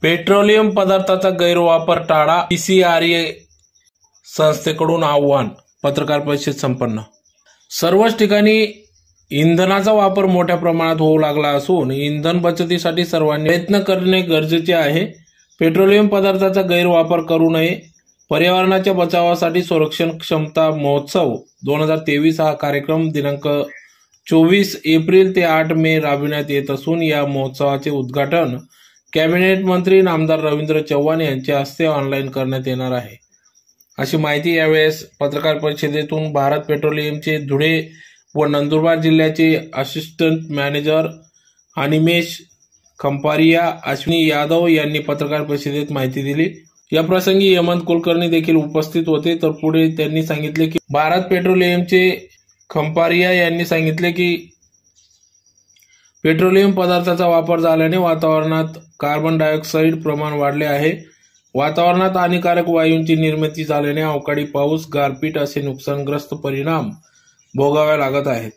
Petroleum पदार्थाचा गैरवापर टाळा, PCRA संस्थेकडून आव्हान. पत्रकार परिषद संपन्न. सर्वच ठिकाणी इंधनाचा वापर मोठ्या प्रमाणात होऊ लागला असून इंधन बचतीसाठी सर्वांनी प्रयत्न करणे गरजेचे आहे. पेट्रोलियम पदार्थाचा गैरवापर करू नये. पर्यावरणाच्या बचावासाठी संरक्षण क्षमता महोत्सव 2023 हा कार्यक्रम दिनांक 24 एप्रिल ते 8 मे राबविण्यात येत असून या महोत्सवाचे उद्घाटन कॅबिनेट मंत्री नामदार रवींद्र चव्हाण यांच्या हस्ते ऑनलाईन करण्यात येणार आहे, अशी माहिती यावेळेस पत्रकार परिषदेतून भारत पेट्रोलियमचे धुळे व नंदुरबार जिल्ह्याचे असिस्टंट मॅनेजर अनिमेश खंपारिया, अश्विनी यादव यांनी पत्रकार परिषदेत माहिती दिली. या प्रसंगी हेमंत कुलकर्णी देखील उपस्थित होते. तर पुढे त्यांनी सांगितले की भारत पेट्रोलियमचे खंपारिया यांनी सांगितले की पेट्रोलियम पदार्थाचा वापर झाल्याने वातावरणात कार्बन डायऑक्साईड प्रमाण वाढले आहे. वातावरणात हानिकारक वायूंची निर्मिती झाल्याने अवकाळी पाऊस, गारपीट असे नुकसानग्रस्त परिणाम भोगावे लागत आहेत.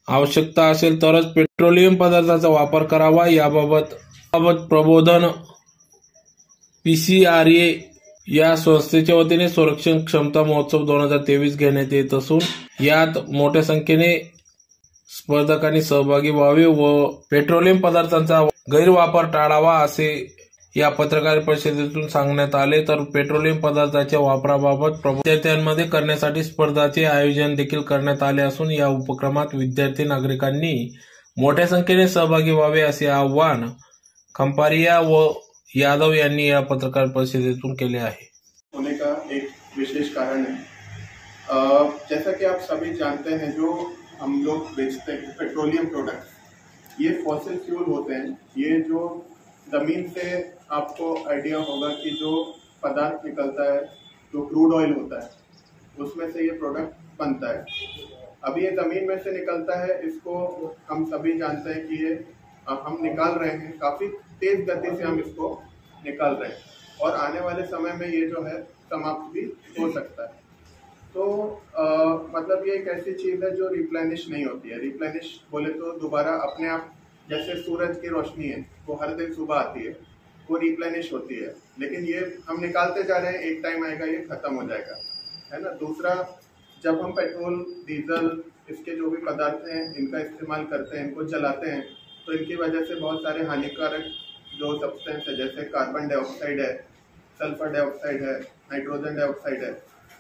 आवश्यकता असेल तरच पेट्रोलियम पदार्थाचा वापर करावा. याबाबत प्रबोधन पीसीआरए या संस्थेच्या वतीने संरक्षण क्षमता महोत्सव 2023 घेण्यात येत असून यात मोठ्या संख्येने स्पर्धकांनी सहभागी व्हावे व पेट्रोलियम पदार्थांचा गैरवापर टाळावा असे या पत्रकार परिषदेतून सांगण्यात आले. तर पेट्रोलियम पदार्थाच्या वापराबाबत विद्यार्थ्यांमध्ये करण्यासाठी स्पर्धाचे आयोजन देखील करण्यात आले असून या उपक्रमात विद्यार्थी नागरिकांनी मोठ्या संख्येने सहभागी व्हावे असे आवाहन खंपारिया व यादव यांनी या पत्रकार परिषदेतून केले आहे. होने का एक विशेष कारण है, जैसा कि आप सभी जानते हैं, जो हम लोग बेचते हैं पेट्रोलियम प्रोडक्ट, ये फॉसिल फ्यूल होते हैं. ये जो जमीन से आपको आइडिया होगा कि जो पदार्थ निकलता है, जो क्रूड ऑयल होता है, उसमें से ये प्रोडक्ट बनता है. अब ये जमीन में से निकलता है, इसको हम सभी जानते हैं कि ये हम निकाल रहे हैं, काफ़ी तेज गति से हम इसको निकाल रहे हैं और आने वाले समय में ये जो है समाप्त भी हो सकता है. तो मतलब ये एक ऐसी चीज़ है जो रिप्लेनिश नहीं होती है. रिप्लेनिश बोले तो दोबारा अपने आप, जैसे सूरज की रोशनी है वो हर दिन सुबह आती है, वो रिप्लेनिश होती है, लेकिन ये हम निकालते जा रहे हैं, एक टाइम आएगा ये खत्म हो जाएगा, है ना. दूसरा, जब हम पेट्रोल, डीजल, इसके जो भी पदार्थ हैं इनका इस्तेमाल करते हैं, इनको जलाते हैं, तो इनकी वजह से बहुत सारे हानिकारक जो सब्सटेंस है, जैसे कार्बन डाइऑक्साइड है, सल्फर डाइऑक्साइड है, नाइट्रोजन डाइऑक्साइड है,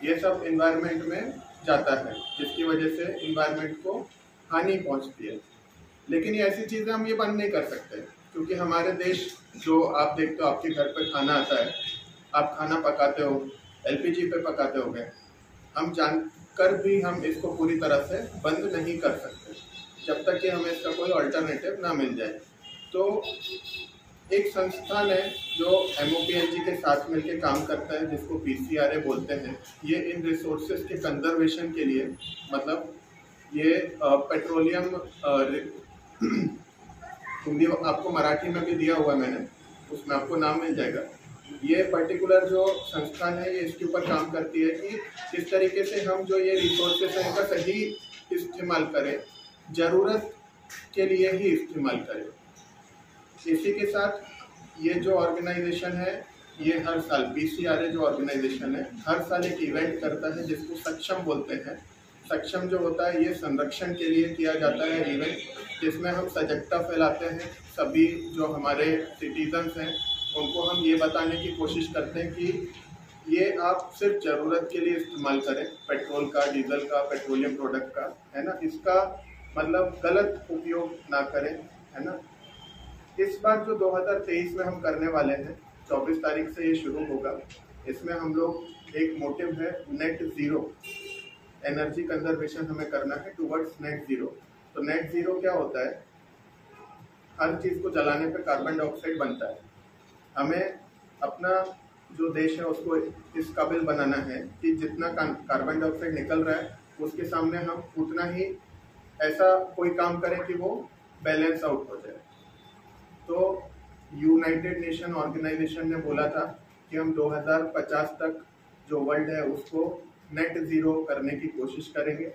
ये सब इन्वायरमेंट में जाता है, जिसकी वजह से इन्वायरमेंट को हानि पहुंचती है. लेकिन ये ऐसी चीज़ें हम ये बंद नहीं कर सकते, क्योंकि हमारे देश, जो आप देखते हो, आपके घर पे खाना आता है, आप खाना पकाते हो, एलपीजी पे पकाते हो गए, हम जानकर भी हम इसको पूरी तरह से बंद नहीं कर सकते जब तक कि हमें इसका कोई अल्टरनेटिव ना मिल जाए. तो एक संस्थान है जो MOPNG के साथ मिलकर काम करता है, जिसको PCRA बोलते हैं. ये इन रिसोर्सेज के कंजर्वेशन के लिए, मतलब ये पेट्रोलियम, हिंदी आपको मराठी में भी दिया हुआ मैंने, उसमें आपको नाम मिल जाएगा. ये पर्टिकुलर जो संस्थान है ये इसके ऊपर काम करती है कि किस तरीके से हम जो ये रिसोर्सेज हैं इनका सही इस्तेमाल करें, ज़रूरत के लिए ही इस्तेमाल करें. इसी के साथ ये जो ऑर्गेनाइजेशन है, ये हर साल PCRA जो ऑर्गेनाइजेशन है हर साल एक इवेंट करता है जिसको सक्षम बोलते हैं. सक्षम जो होता है ये संरक्षण के लिए किया जाता है इवेंट, जिसमें हम सजगता फैलाते हैं. सभी जो हमारे सिटीजन्स हैं उनको हम ये बताने की कोशिश करते हैं कि ये आप सिर्फ ज़रूरत के लिए इस्तेमाल करें, पेट्रोल का, डीजल का, पेट्रोलियम प्रोडक्ट का, है ना. इसका मतलब गलत उपयोग ना करें, है ना. इस बार जो 2023 में हम करने वाले हैं, 24 तारीख से ये शुरू होगा. इसमें हम लोग, एक मोटिव है नेट ज़ीरो, एनर्जी कंजर्वेशन हमें करना है टुवर्ड्स नेट ज़ीरो. तो नेट ज़ीरो क्या होता है, हर चीज़ को जलाने पे कार्बन डाइऑक्साइड बनता है. हमें अपना जो देश है उसको इस काबिल बनाना है कि जितना कार्बन डाइऑक्साइड निकल रहा है उसके सामने हम उतना ही ऐसा कोई काम करें कि वो बैलेंस आउट हो जाए. तो यूनाइटेड नेशन ऑर्गेनाइजेशन ने बोला था कि हम 2050 तक जो वर्ल्ड है उसको नेट ज़ीरो करने की कोशिश करेंगे.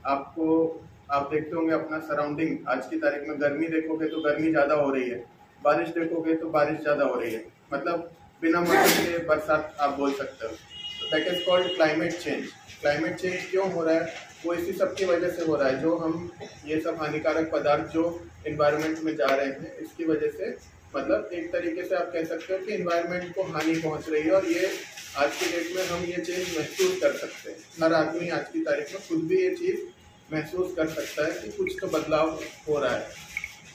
आप देखते होंगे अपना सराउंडिंग, आज की तारीख में गर्मी देखोगे तो गर्मी ज़्यादा हो रही है, बारिश देखोगे तो बारिश ज़्यादा हो रही है, मतलब बिना मतलब के बरसात आप बोल सकते हो। तो that is called climate change. Climate change क्यों हो रहा है? वो इसी सब की वजह से हो रहा है, जो हम ये सब हानिकारक पदार्थ जो इन्वायरमेंट में जा रहे हैं, इसकी वजह से मतलब एक तरीके से आप कह सकते हो कि इन्वायरमेंट को हानि पहुंच रही है। और ये आज की डेट में हम ये चीज़ महसूस कर सकते हैं। हर आदमी आज की तारीख में खुद भी ये चीज़ महसूस कर सकता है कि कुछ तो बदलाव हो रहा है।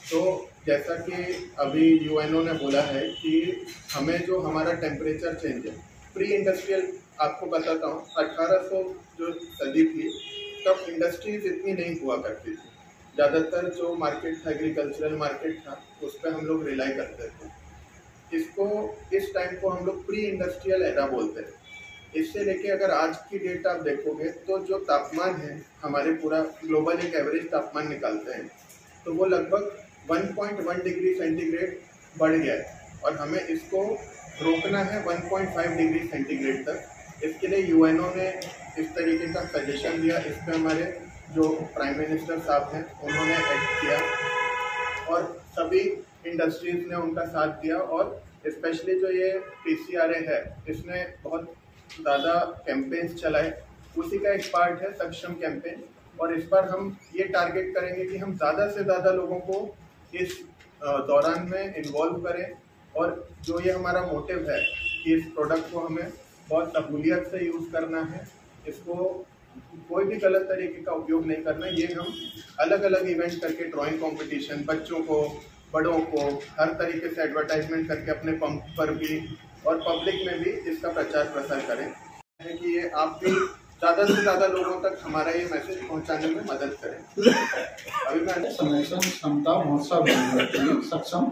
तो जैसा कि अभी यूएनओ ने बोला है कि हमें जो हमारा टेम्परेचर चेंज है, प्री इंडस्ट्रियल, आपको बताता हूँ 1800 जो सदी थी तब इंडस्ट्रीज इतनी नहीं हुआ करती थी। ज़्यादातर जो मार्केट था, एग्रीकल्चरल मार्केट था, उस पर हम लोग रिलाई करते थे। इस टाइम को हम लोग प्री इंडस्ट्रियल एरा बोलते हैं। इससे लेके अगर आज की डेट आप देखोगे तो जो तापमान है हमारे पूरा ग्लोबल एक एवरेज तापमान निकालते हैं, तो वो लगभग 1.1 डिग्री सेंटीग्रेड बढ़ गया है और हमें इसको रोकना है 1.5 डिग्री सेंटीग्रेड तक। इसके लिए यूएनओ ने इस तरीके का सजेशन दिया। इस पर हमारे जो प्राइम मिनिस्टर साहब हैं उन्होंने एक्ट किया और सभी इंडस्ट्रीज ने उनका साथ दिया। और स्पेशली जो ये PCRA है, इसने बहुत ज़्यादा कैंपेन्स चलाए। उसी का एक पार्ट है सक्षम कैंपेन। और इस बार हम ये टारगेट करेंगे कि हम ज़्यादा से ज़्यादा लोगों को इस दौरान में इन्वॉल्व करें। और जो ये हमारा मोटिव है कि इस प्रोडक्ट को हमें बहुत सहूलियत से यूज़ करना है, इसको कोई भी गलत तरीके का उपयोग नहीं करना। ये हम अलग अलग इवेंट करके, ड्राइंग कंपटीशन, बच्चों को, बड़ों को, हर तरीके से एडवर्टाइजमेंट करके अपने पंप पर भी और पब्लिक में भी इसका प्रचार प्रसार करें, है कि ये आप भी ज़्यादा से ज़्यादा लोगों तक हमारा ये मैसेज पहुंचाने में मदद करें। अभी मैं संरक्षण क्षमता महोत्सव सक्षम,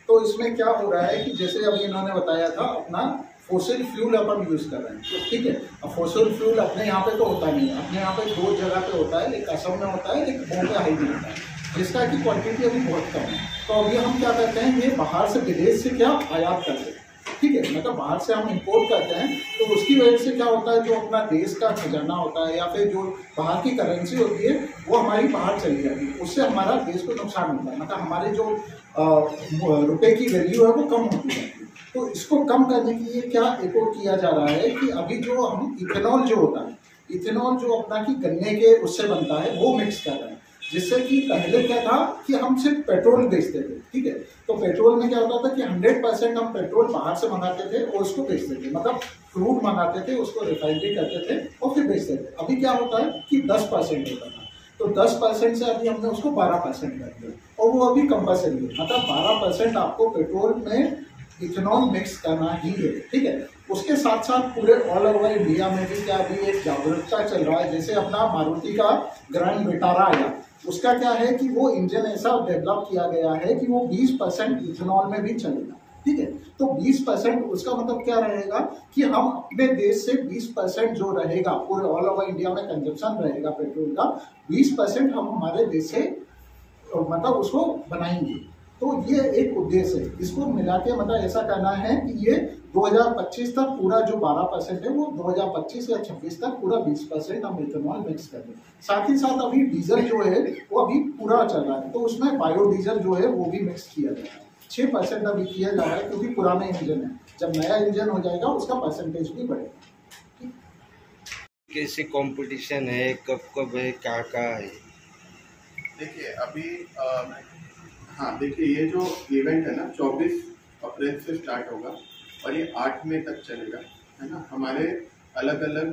तो इसमें क्या हो रहा है कि जैसे अभी इन्होंने बताया था अपना फोसिल फ्यूल अपन यूज़ कर रहे हैं, तो ठीक है। अब फोसिल फ्यूल अपने यहाँ पे तो होता नहीं है, अपने यहाँ पे 2 जगह पे होता है, एक असम में होता है, एक बोम्बे में होता है, जिसका की क्वांटिटी अभी बहुत कम है। तो अभी हम क्या करते हैं, ये बाहर से विदेश से क्या आयात करते हैं, ठीक है, मतलब बाहर से हम इंपोर्ट करते हैं। तो उसकी वजह से क्या होता है, जो अपना देश का खजाना होता है या फिर जो बाहर की करेंसी होती है वो हमारी बाहर चली जाती है, उससे हमारा देश को नुकसान होता है, मतलब हमारे जो रुपए की वैल्यू है वो कम होती है। तो इसको कम करने के लिए क्या एक और किया जा रहा है कि अभी जो हम इथेनॉल जो होता है, इथेनॉल जो अपना की गन्ने के उससे बनता है, वो मिक्स कर रहे हैं। जिससे कि पहले क्या था कि हम सिर्फ पेट्रोल बेचते थे, ठीक है, तो पेट्रोल में क्या होता था कि 100% हम पेट्रोल बाहर से मंगाते थे और उसको बेचते थे, मतलब क्रूड मंगाते थे, उसको रिफाइनरी करते थे और फिर बेचते थे। अभी क्या होता है कि 10% होता था, तो 10% से अभी हमने उसको 12% कर दिया और वो अभी कंपल्सरी है, मतलब 12% आपको पेट्रोल में इथेनॉल मिक्स करना ही है, ठीक है। उसके साथ साथ पूरे ऑल ओवर इंडिया में भी क्या अभी एक जागरूकता चल रहा है। जैसे अपना मारुति का ग्रैंड विटारा आया, उसका क्या है कि वो इंजन ऐसा डेवलप किया गया है कि वो 20% इथेनॉल में भी चलेगा, ठीक है। तो 20% उसका मतलब क्या रहेगा कि हम अपने देश से 20% जो रहेगा पूरे ऑल ओवर इंडिया में कंजप्शन रहेगा पेट्रोल का, 20% हम हमारे देश से मतलब उसको बनाएंगे। तो ये एक उद्देश्य है, इसको मिला के मतलब ऐसा करना है कि ये 2025 तक पूरा जो 12% है वो 2025 या 26 तक पूरा 20% हम इथेनॉल मिक्स कर दें। साथ ही साथ अभी डीजल जो है वो अभी पूरा चल रहा है, तो उसमें बायोडीजल जो है वो भी मिक्स किया जा रहा है। 6% अभी किया जा रहा है क्योंकि पुराने इंजन है, जब नया इंजन हो जाएगा उसका परसेंटेज भी बढ़ेगा। कैसे कंपटीशन है, कब कब है, क्या है? देखिए अभी हाँ देखिए, ये जो इवेंट है ना 24 अप्रैल से स्टार्ट होगा और ये 8 मई तक चलेगा, है ना। हमारे अलग अलग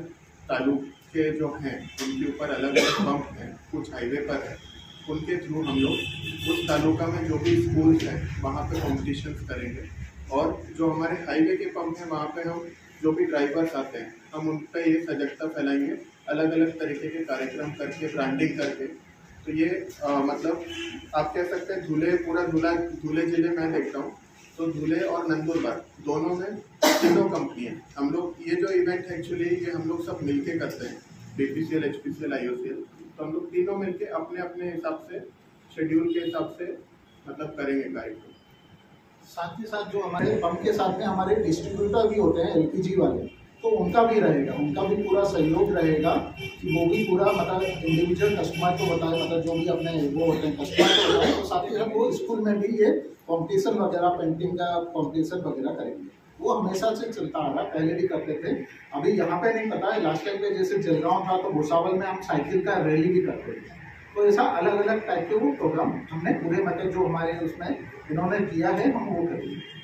तालुके जो हैं उनके ऊपर अलग अलग पंप हैं, कुछ हाईवे पर है, उनके थ्रू हम लोग उस तालुका में जो भी स्कूल्स हैं वहाँ पे कॉम्पिटिशन्स करेंगे। और जो हमारे हाईवे के पंप हैं वहाँ पे हम जो भी ड्राइवर्स आते हैं हम उन पर ये सजगता फैलाएंगे, अलग अलग तरीके के कार्यक्रम करके, ब्रांडिंग करके। तो ये मतलब आप कह सकते हैं धुले जिले में देखता हूँ तो धुले और नंदुरबार दोनों में तीनों कंपनी है। हम लोग ये जो इवेंट एक्चुअली ये हम लोग सब मिलके करते हैं, BPCL, HPCL, IOCL, तो हम लोग तीनों मिलके अपने अपने हिसाब से, शेड्यूल के हिसाब से मतलब करेंगे कार्यक्रम। साथ ही साथ जो हमारे पंप के साथ में हमारे डिस्ट्रीब्यूटर भी होते हैं LPG वाले, तो उनका भी रहेगा, उनका भी पूरा सहयोग रहेगा कि वो भी पूरा मतलब इंडिविजुअल कस्टमर को बताए, मतलब जो भी अपने वो होते हैं कस्टमर को बताए। तो साथ ही साथ वो स्कूल में भी ये कंपटीशन वगैरह, पेंटिंग का कंपटीशन वगैरह करेंगे। वो हमेशा से चलता आ रहा, पहले भी करते थे। अभी यहाँ पे नहीं पता है, लास्ट टाइम पे जैसे जलगांव था तो भुसावल में हम साइकिल का रैली भी करते थे। तो ऐसा अलग अलग टाइप के वो प्रोग्राम हमने पूरे मतलब जो हमारे उसमें इन्होंने किया है हम वो करेंगे।